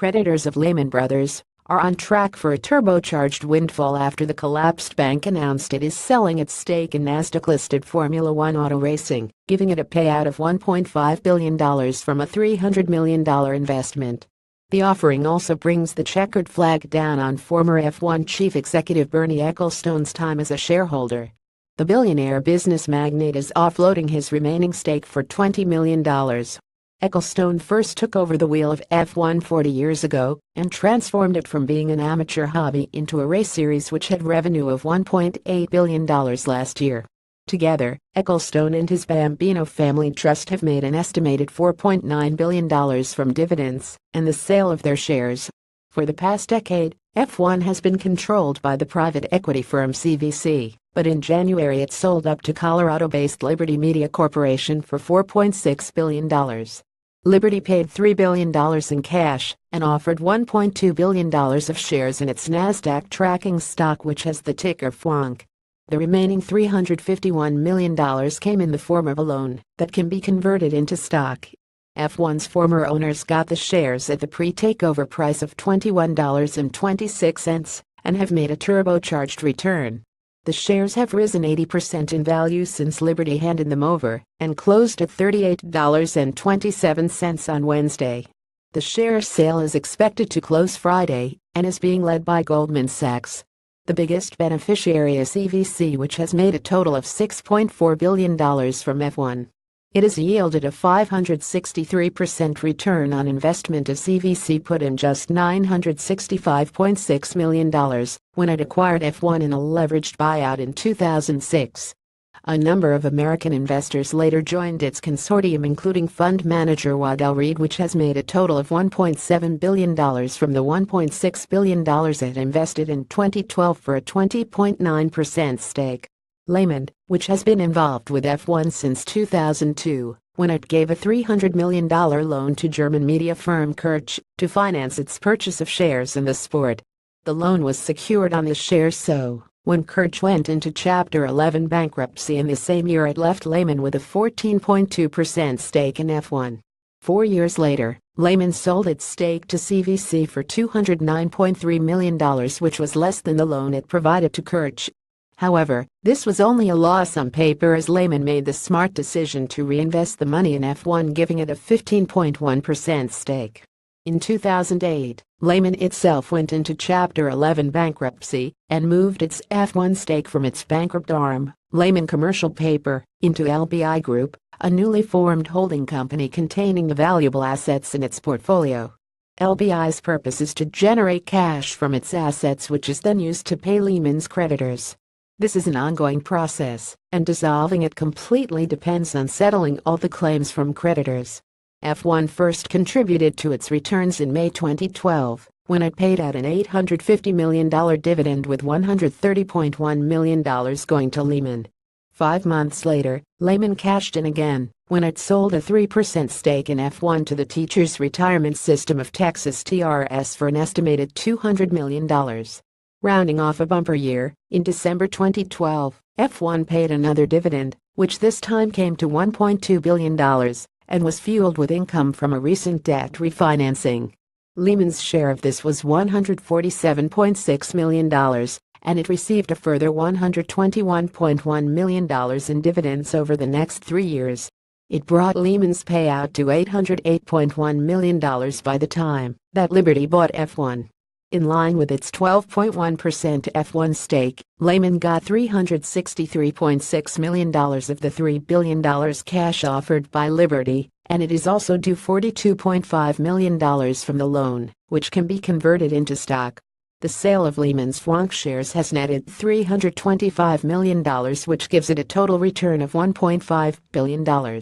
Creditors of Lehman Brothers are on track for a turbocharged windfall after the collapsed bank announced it is selling its stake in Nasdaq-listed Formula One auto racing, giving it a payout of $1.5 billion from a $300 million investment. The offering also brings the checkered flag down on former F1 chief executive Bernie Ecclestone's time as a shareholder. The billionaire business magnate is offloading his remaining stake for $20 million. Ecclestone first took over the wheel of F1 40 years ago and transformed it from being an amateur hobby into a race series which had revenue of $1.8 billion last year. Together, Ecclestone and his Bambino family trust have made an estimated $4.9 billion from dividends and the sale of their shares. For the past decade, F1 has been controlled by the private equity firm CVC, but in January it sold up to Colorado-based Liberty Media Corporation for $4.6 billion. Liberty paid $3 billion in cash and offered $1.2 billion of shares in its Nasdaq tracking stock, which has the ticker FWONK. The remaining $351 million came in the form of a loan that can be converted into stock. F1's former owners got the shares at the pre-takeover price of $21.26 and have made a turbocharged return. The shares have risen 80% in value since Liberty handed them over and closed at $38.27 on Wednesday. The share sale is expected to close Friday and is being led by Goldman Sachs. The biggest beneficiary is CVC, which has made a total of $6.4 billion from F1. It has yielded a 563% return on investment as CVC put in just $965.6 million when it acquired F1 in a leveraged buyout in 2006. A number of American investors later joined its consortium, including fund manager Waddell Reed, which has made a total of $1.7 billion from the $1.6 billion it invested in 2012 for a 20.9% stake. Lehman, which has been involved with F1 since 2002, when it gave a $300 million loan to German media firm Kirch to finance its purchase of shares in the sport. The loan was secured on the shares, so when Kirch went into Chapter 11 bankruptcy in the same year, it left Lehman with a 14.2% stake in F1. 4 years later, Lehman sold its stake to CVC for $209.3 million, which was less than the loan it provided to Kirch. However, this was only a loss on paper, as Lehman made the smart decision to reinvest the money in F1, giving it a 15.1% stake. In 2008, Lehman itself went into Chapter 11 bankruptcy and moved its F1 stake from its bankrupt arm, Lehman Commercial Paper, into LBI Group, a newly formed holding company containing the valuable assets in its portfolio. LBI's purpose is to generate cash from its assets, which is then used to pay Lehman's creditors. This is an ongoing process, and dissolving it completely depends on settling all the claims from creditors. F1 first contributed to its returns in May 2012, when it paid out an $850 million dividend, with $130.1 million going to Lehman. 5 months later, Lehman cashed in again, when it sold a 3% stake in F1 to the Teachers Retirement System of Texas (TRS) for an estimated $200 million. Rounding off a bumper year, in December 2012, F1 paid another dividend, which this time came to $1.2 billion, and was fueled with income from a recent debt refinancing. Lehman's share of this was $147.6 million, and it received a further $121.1 million in dividends over the next 3 years. It brought Lehman's payout to $808.1 million by the time that Liberty bought F1. In line with its 12.1% F1 stake, Lehman got $363.6 million of the $3 billion cash offered by Liberty, and it is also due $42.5 million from the loan, which can be converted into stock. The sale of Lehman's FWONK shares has netted $325 million, which gives it a total return of $1.5 billion.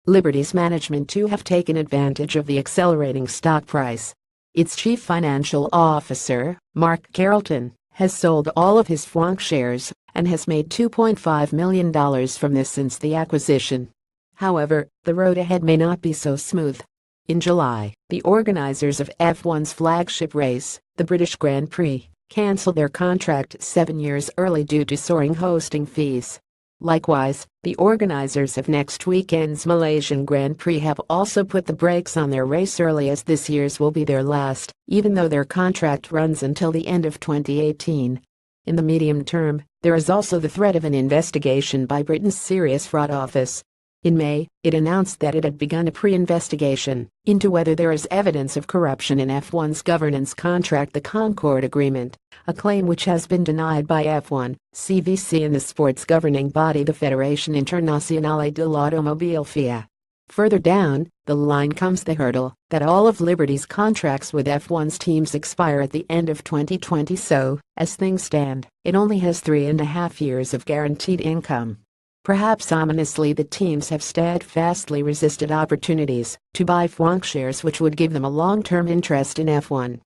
Liberty's management too have taken advantage of the accelerating stock price. Its chief financial officer, Mark Carleton, has sold all of his FWONK shares and has made $2.5 million from this since the acquisition. However, the road ahead may not be so smooth. In July, the organizers of F1's flagship race, the British Grand Prix, canceled their contract 7 years early due to soaring hosting fees. Likewise, the organizers of next weekend's Malaysian Grand Prix have also put the brakes on their race early, as this year's will be their last, even though their contract runs until the end of 2018. In the medium term, there is also the threat of an investigation by Britain's Serious Fraud Office. In May, it announced that it had begun a pre-investigation into whether there is evidence of corruption in F1's governance contract, the Concord Agreement, a claim which has been denied by F1, CVC and the sport's governing body, the Federación Internacional del Automóvil FIA. Further down the line comes the hurdle that all of Liberty's contracts with F1's teams expire at the end of 2020, so, as things stand, it only has 3.5 years of guaranteed income. Perhaps ominously, the teams have steadfastly resisted opportunities to buy F1 shares which would give them a long-term interest in F1.